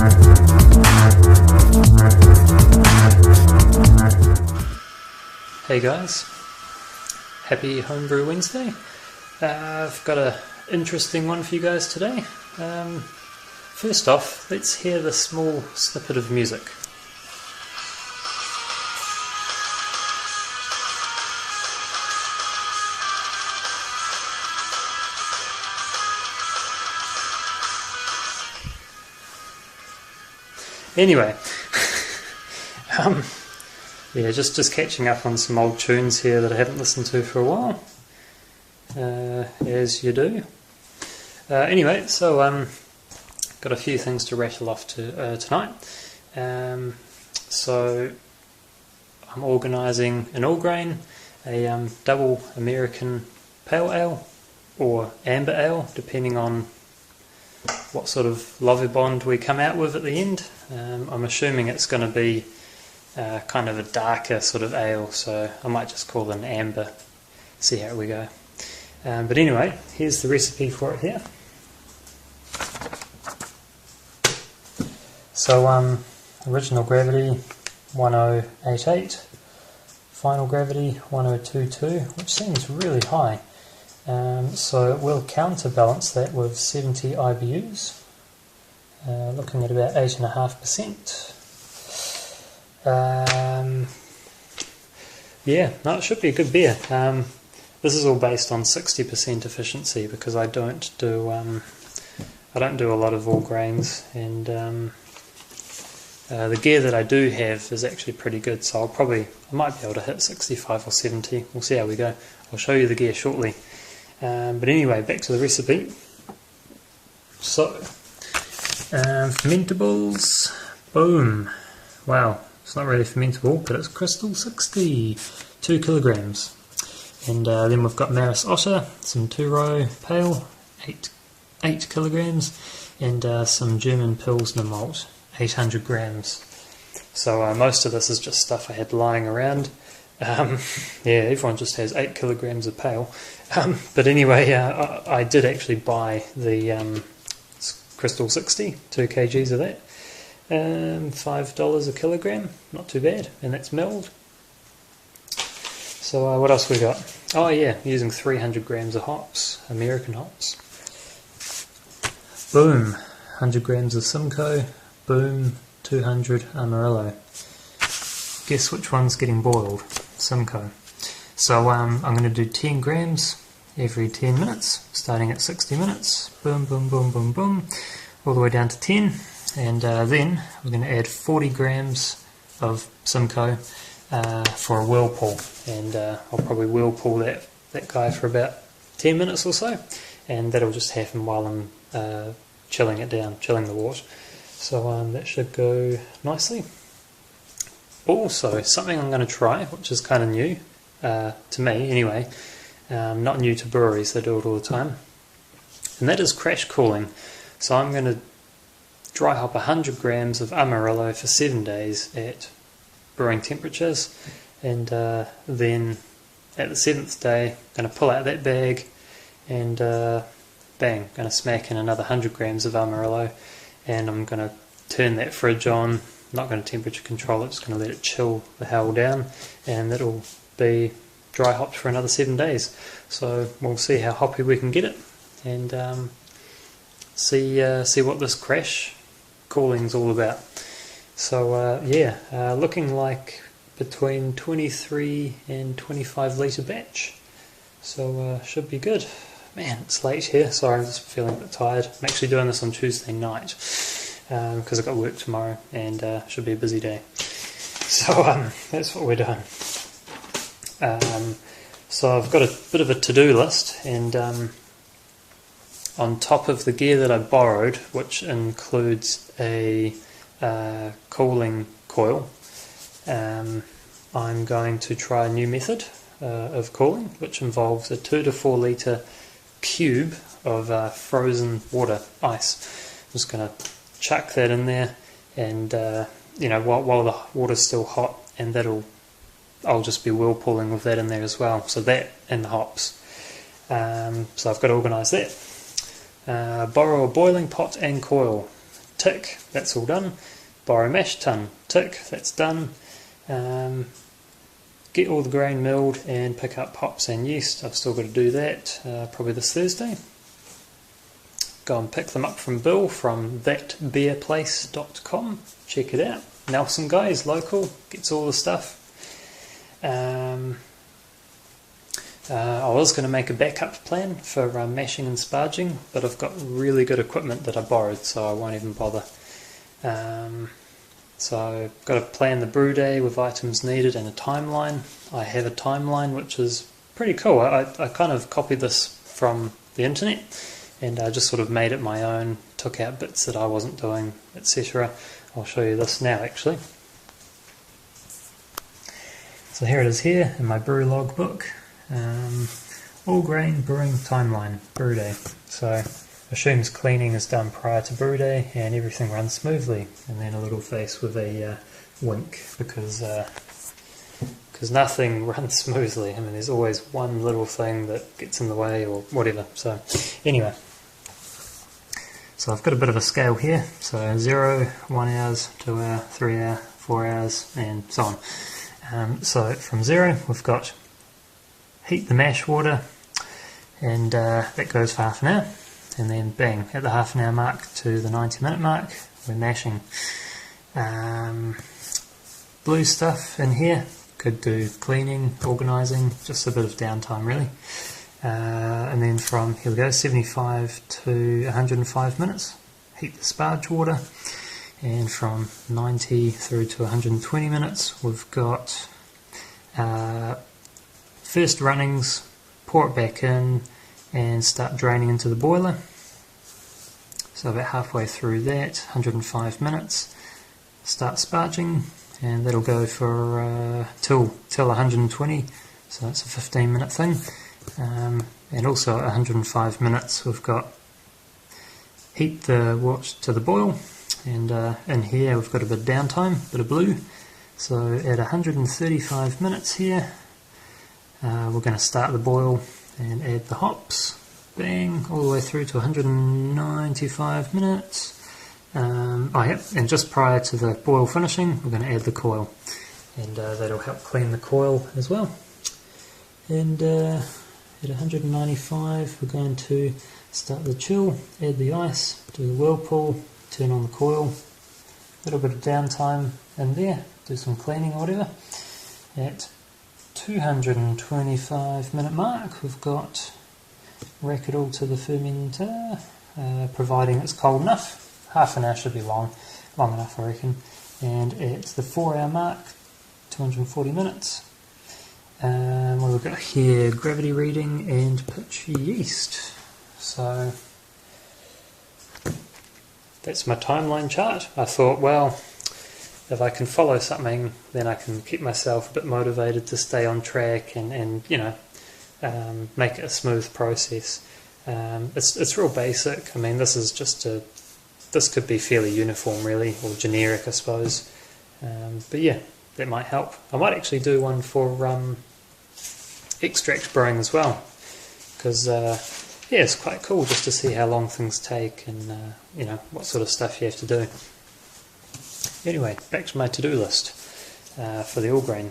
Hey guys, happy Homebrew Wednesday. I've got an interesting one for you guys today. First off, let's hear the small snippet of music. Anyway, yeah, just catching up on some old tunes here that I haven't listened to for a while, as you do. Anyway, so got a few things to rattle off to tonight. So I'm organising an all grain, a double American pale ale or amber ale, depending on what sort of Lovibond we come out with at the end. I'm assuming it's going to be kind of a darker sort of ale, so I might just call it an amber, see how we go. But anyway, here's the recipe for it here. So original gravity 1088, final gravity 1022, which seems really high. So we'll counterbalance that with 70 IBUs, looking at about 8.5%. Yeah, no, it should be a good beer. This is all based on 60% efficiency because I don't do a lot of all grains, and the gear that I do have is actually pretty good. So I might be able to hit 65 or 70. We'll see how we go. I'll show you the gear shortly. But anyway, back to the recipe. So, fermentables, boom. Wow, it's not really fermentable, but it's Crystal 60, 2 kilograms. And then we've got Maris Otter, some 2-row pale, 8 kilograms, and some German Pilsner malt, 800 grams. So most of this is just stuff I had lying around. Yeah, everyone just has 8 kilograms of pale. But anyway, I did actually buy the Crystal 60, 2 kgs of that. $5 a kilogram, not too bad, and that's milled. So what else we got? Oh yeah, using 300 grams of hops, American hops. Boom, 100 grams of Simcoe. Boom, 200 Amarillo. Guess which one's getting boiled? Simcoe. So I'm going to do 10 grams every 10 minutes, starting at 60 minutes. Boom, boom, boom, boom, boom, all the way down to 10. And then we're going to add 40 grams of Simcoe for a whirlpool. And I'll probably whirlpool that guy for about 10 minutes or so. And that'll just happen while I'm chilling it down, chilling the wort. So that should go nicely. Also, something I'm going to try, which is kind of new to me anyway, not new to breweries, they do it all the time, and that is crash cooling. So I'm going to dry hop 100 grams of Amarillo for 7 days at brewing temperatures, and then at the 7th day I'm going to pull out that bag and bang, going to smack in another 100 grams of Amarillo, and I'm going to turn that fridge on. Not going to temperature control it, just going to let it chill the hell down, and that'll be dry hopped for another 7 days. So we'll see how hoppy we can get it, and see what this crash cooling's all about. So yeah, looking like between 23 and 25 litre batch, so should be good. Man, it's late here, sorry, I'm just feeling a bit tired. I'm actually doing this on Tuesday night because I've got work tomorrow, and should be a busy day. So that's what we're doing. So I've got a bit of a to-do list, and on top of the gear that I borrowed, which includes a cooling coil, I'm going to try a new method of cooling, which involves a 2 to 4 litre cube of frozen water, ice. I'm just going to chuck that in there, and you know, while the water's still hot, and I'll just be whirlpooling with that in there as well. So that and the hops. So I've got to organise that. Borrow a boiling pot and coil. tick, that's all done. Borrow mash tun, tick, that's done. Get all the grain milled and pick up hops and yeast. I've still got to do that probably this Thursday. Go and pick them up from Bill from thatbeerplace.com. Check it out. Nelson guy is local, gets all the stuff. I was going to make a backup plan for mashing and sparging, but I've got really good equipment that I borrowed, so I won't even bother. So I've got to plan the brew day with items needed and a timeline. I have a timeline which is pretty cool. I kind of copied this from the internet and I just sort of made it my own, took out bits that I wasn't doing, etc. I'll show you this now actually. So here it is here in my brew log book. All grain brewing timeline, brew day. So assumes cleaning is done prior to brew day and everything runs smoothly, and then a little face with a wink because nothing runs smoothly. I mean, there's always one little thing that gets in the way or whatever. So anyway, so I've got a bit of a scale here. So 0, 1 hours, 2 hour, 3 hour, 4 hours, and so on. So from 0 we've got heat the mash water, and that goes for half an hour, and then bang, at the half an hour mark to the 90-minute mark we're mashing. Blue stuff in here, could do cleaning, organising, just a bit of downtime really. And then from, here we go, 75 to 105 minutes, heat the sparge water, and from 90 through to 120 minutes we've got first runnings, pour it back in and start draining into the boiler. So about halfway through that, 105 minutes, start sparging, and that'll go for till 120, so that's a 15-minute thing. And also at 105 minutes we've got heat the water to the boil, and in here we've got a bit of downtime, a bit of blue. So at 135 minutes here, we're going to start the boil and add the hops, bang, all the way through to 195 minutes. And just prior to the boil finishing, we're going to add the coil, and that'll help clean the coil as well. And at 195 we're going to start the chill, add the ice, do the whirlpool, turn on the coil, a little bit of downtime in there, do some cleaning or whatever. At 225-minute mark we've got rack it all to the fermenter, providing it's cold enough. Half an hour should be long enough I reckon. And at the 4-hour mark, 240 minutes, what have we got here? Gravity reading and pitch yeast. So that's my timeline chart. I thought, well, if I can follow something, then I can keep myself a bit motivated to stay on track and you know, make it a smooth process. It's real basic. I mean, this is just this could be fairly uniform really, or generic I suppose. But yeah, that might help. I might actually do one for extract brewing as well, because yeah, it's quite cool just to see how long things take and you know, what sort of stuff you have to do. Anyway, back to my to-do list for the all grain.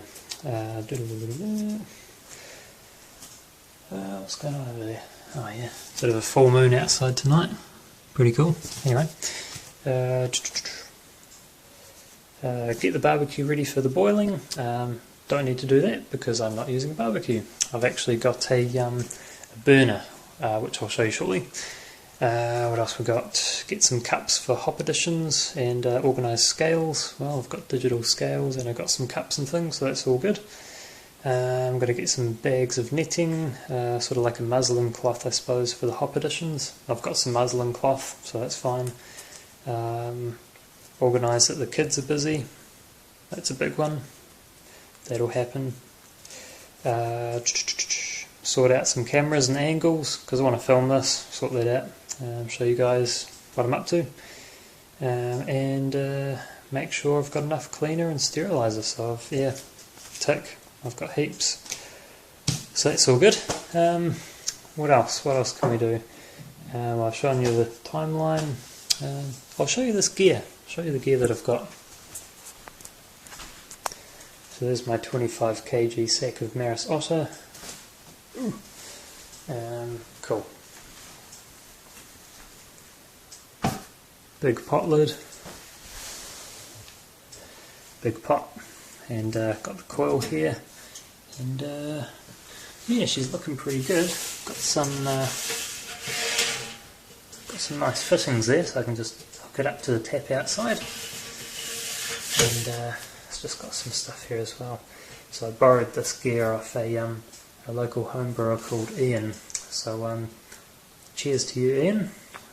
What's going on over there? Oh yeah, bit of a full moon outside tonight. Pretty cool. Anyway, get the barbecue ready for the boiling. Don't need to do that because I'm not using a barbecue. I've actually got a burner, which I'll show you shortly. What else we got? Get some cups for hop additions and organise scales. Well, I've got digital scales and I've got some cups and things, so that's all good. I'm going to get some bags of netting, sort of like a muslin cloth I suppose for the hop additions. I've got some muslin cloth, so that's fine. Organise that the kids are busy. That's a big one. That'll happen. Sort out some cameras and angles because I want to film this, sort that out, show you guys what I'm up to, and make sure I've got enough cleaner and steriliser. So yeah, tick, I've got heaps, so that's all good. What else can we do? I've shown you the timeline. I'll show you this gear. Show you the gear that I've got. So there's my 25 kg sack of Maris Otter. Cool. Big pot lid. Big pot. And got the coil here. And yeah, she's looking pretty good. Got some nice fittings there, so I can just hook it up to the tap outside. And it's just got some stuff here as well. So I borrowed this gear off a local home brewer called Ian. So cheers to you, Ian.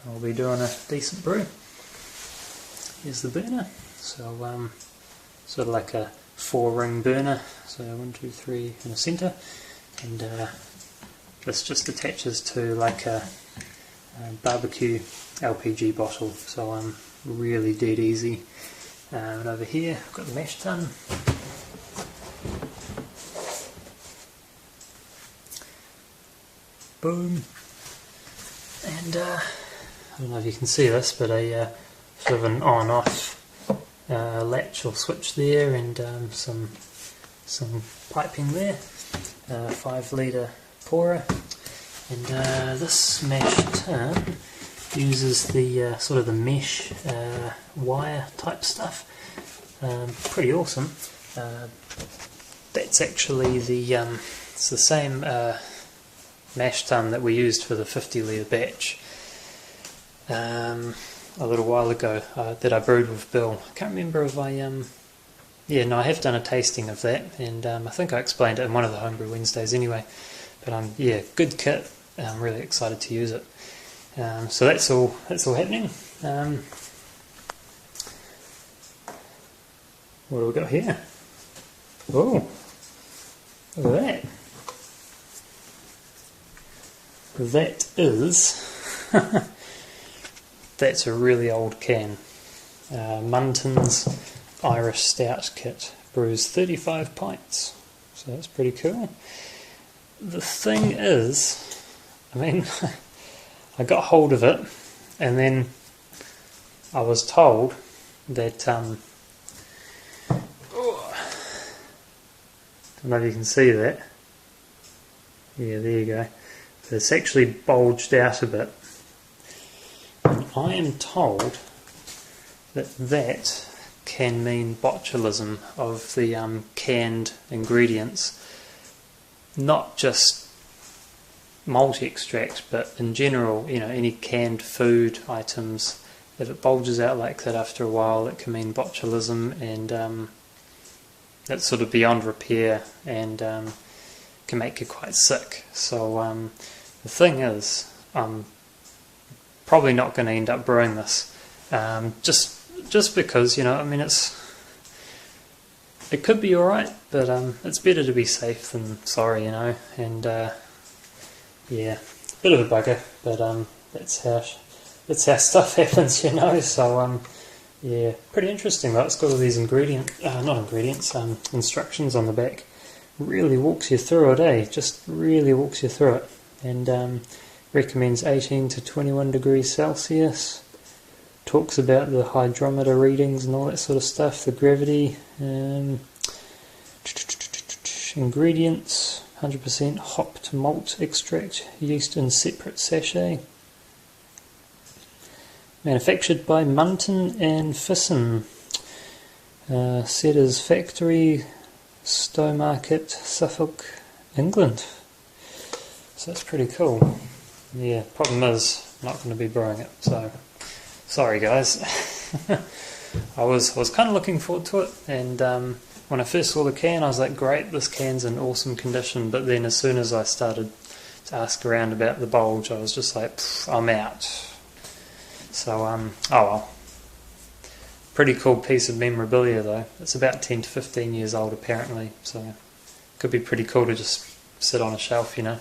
I'll be doing a decent brew. Here's the burner. So sort of like a 4-ring burner. So 1, 2, 3 in the centre. And this just attaches to like a barbecue LPG bottle. So really dead easy. And over here I've got the mash tun. Boom. And I don't know if you can see this, but a sort of an on-off latch or switch there, and some piping there. 5 litre pourer, and this mash tun uses the sort of the mesh wire type stuff. Pretty awesome. That's actually it's the same mash tun that we used for the 50 litre batch a little while ago that I brewed with Bill. I can't remember if I yeah, no, I have done a tasting of that, and I think I explained it in one of the Homebrew Wednesdays anyway. But yeah, good kit. I'm really excited to use it. So that's all happening. What do we got here? Oh, look at that. That is that's a really old can. Munton's Irish Stout kit, brews 35 pints, so that's pretty cool. The thing is, I mean, I got hold of it, and then I was told that I don't know if you can see that. Yeah, there you go. But it's actually bulged out a bit, and I am told that can mean botulism of the canned ingredients, not just malt extract, but in general, you know, any canned food items. If it bulges out like that after a while, it can mean botulism, and that's sort of beyond repair, and can make you quite sick. So the thing is, I'm probably not going to end up brewing this, just because, you know, I mean, it could be alright, but it's better to be safe than sorry, you know. And yeah, bit of a bugger, but that's how stuff happens, you know. So yeah, pretty interesting though. It's got all these instructions on the back. Really walks you through it, eh? Just really walks you through it, and recommends 18 to 21 degrees Celsius. Talks about the hydrometer readings and all that sort of stuff, the gravity. Ingredients: 100% hopped malt extract, yeast in separate sachet. Manufactured by Munton and Fisson. Setters Factory, Stowmarket, Suffolk, England. So that's pretty cool. Yeah, problem is, I'm not going to be brewing it, so sorry guys. I was kind of looking forward to it, and when I first saw the can I was like, great, this can's in awesome condition, but then as soon as I started to ask around about the bulge, I was just like, I'm out. So oh well. Pretty cool piece of memorabilia though. It's about 10 to 15 years old apparently, so could be pretty cool to just sit on a shelf, you know.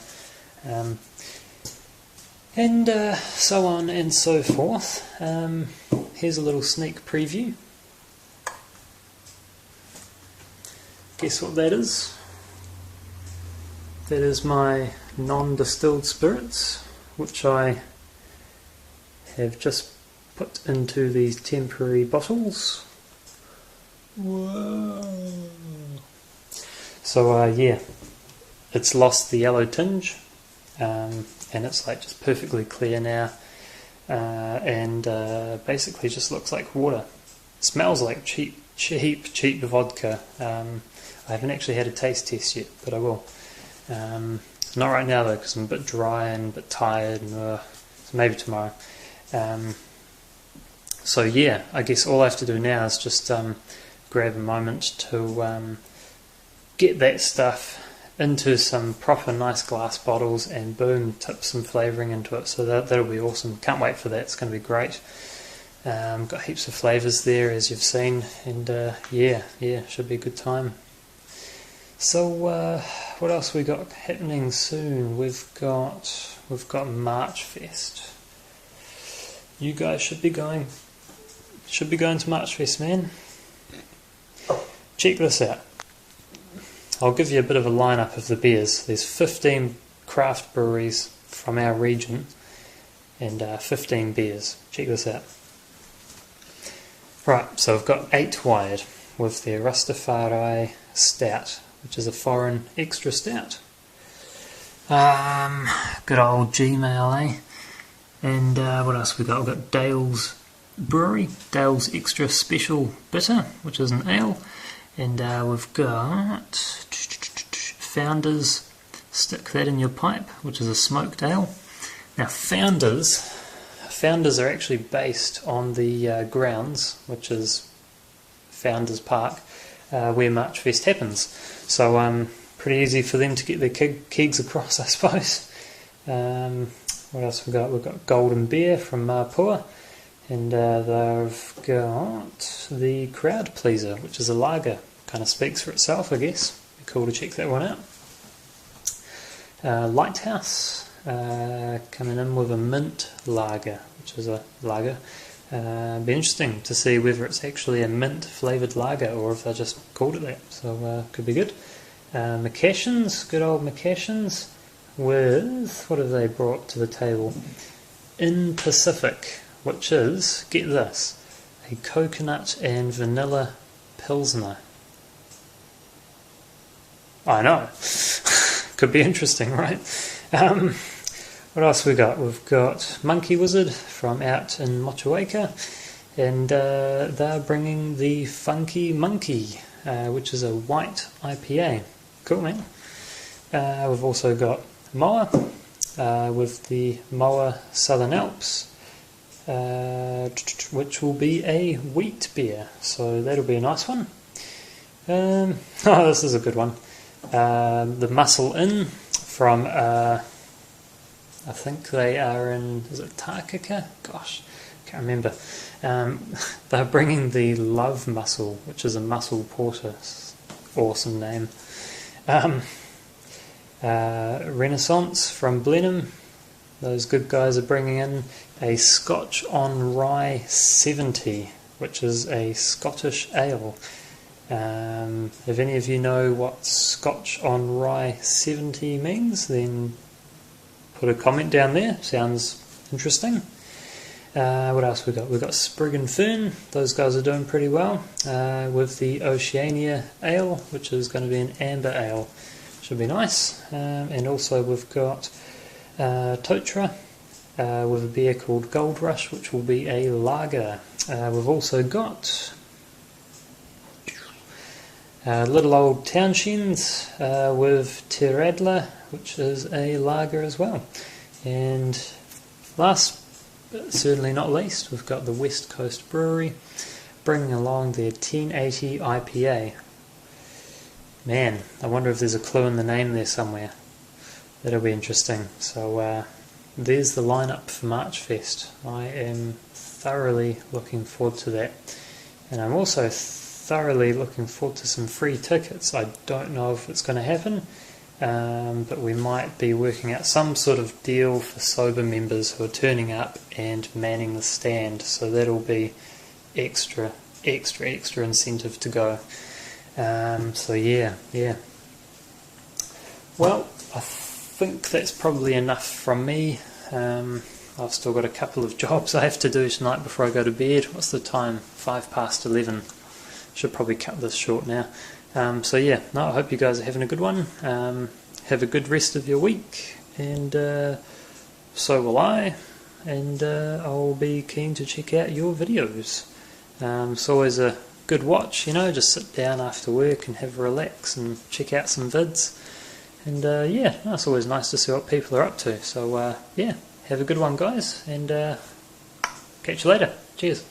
And so on and so forth. Here's a little sneak preview. Guess what that is? That is my non-distilled spirits, which I have just put into these temporary bottles. Whoa. So yeah, it's lost the yellow tinge, and it's like just perfectly clear now, and basically just looks like water. Smells like cheap vodka. I haven't actually had a taste test yet, but I will. Not right now though, because I'm a bit dry and a bit tired, and so maybe tomorrow. So yeah, I guess all I have to do now is just grab a moment to get that stuff into some proper nice glass bottles and boom, tip some flavouring into it. So that'll be awesome. Can't wait for that. It's going to be great. Got heaps of flavours there, as you've seen, and yeah, should be a good time. So what else we got happening soon? We've got March Fest. You guys should be going to March Fest, man. Check this out. I'll give you a bit of a lineup of the beers. There's 15 craft breweries from our region and 15 beers. Check this out. Right, so I've got 8 wired with their Rastafari Stout, which is a foreign extra stout. Good old Gmail, eh? And what else we got? We've got Dale's Brewery, Dale's Extra Special Bitter, which is an ale. And we've got Founders Stick That in Your Pipe, which is a smoked ale. Now Founders are actually based on the grounds, which is Founders Park, where March Fest happens. So pretty easy for them to get their kegs across, I suppose. What else we got? We've got Golden Beer from Mapua, and they've got the Crowd Pleaser, which is a lager. Kind of speaks for itself, I guess. Be cool to check that one out. Lighthouse coming in with a mint lager, which is a lager. Be interesting to see whether it's actually a mint flavoured lager or if they just called it that. So could be good. McCashins, good old McCashins, with what have they brought to the table? In Pacific, which is, get this, a coconut and vanilla pilsner. I know. Could be interesting, right? What else we got? We've got Monkey Wizard from out in Motueka, and they're bringing the Funky Monkey, which is a white IPA. Cool, man. We've also got Moa with the Moa Southern Alps, which will be a wheat beer, so that'll be a nice one. Oh, this is a good one. The Muscle Inn from, I think they are in, is it Takaka? Gosh, can't remember. They're bringing the Love Mussel, which is a mussel porter. Awesome name. Renaissance from Blenheim. Those good guys are bringing in a Scotch on Rye 70, which is a Scottish ale. If any of you know what Scotch on Rye 70 means, then put a comment down there. Sounds interesting. What else we got? We've got Sprig and Fern. Those guys are doing pretty well with the Oceania Ale, which is going to be an amber ale. Should be nice. And also we've got Totra with a beer called Gold Rush, which will be a lager. We've also got Little Old Townshends with Tiradla, which is a lager as well. And last but certainly not least, we've got the West Coast Brewery bringing along their 1080 IPA. Man, I wonder if there's a clue in the name there somewhere. That'll be interesting. So there's the lineup for March Fest. I am thoroughly looking forward to that. And I'm also thoroughly looking forward to some free tickets. I don't know if it's going to happen, but we might be working out some sort of deal for sober members who are turning up and manning the stand, so that'll be extra incentive to go. So yeah. Well, I think that's probably enough from me. I've still got a couple of jobs I have to do tonight before I go to bed. What's the time? 11:05. Should probably cut this short now. So yeah, no, I hope you guys are having a good one. Have a good rest of your week, and so will I, and I'll be keen to check out your videos. It's always a good watch, you know, just sit down after work and have a relax and check out some vids, and yeah, it's always nice to see what people are up to. So yeah, have a good one guys, and catch you later. Cheers.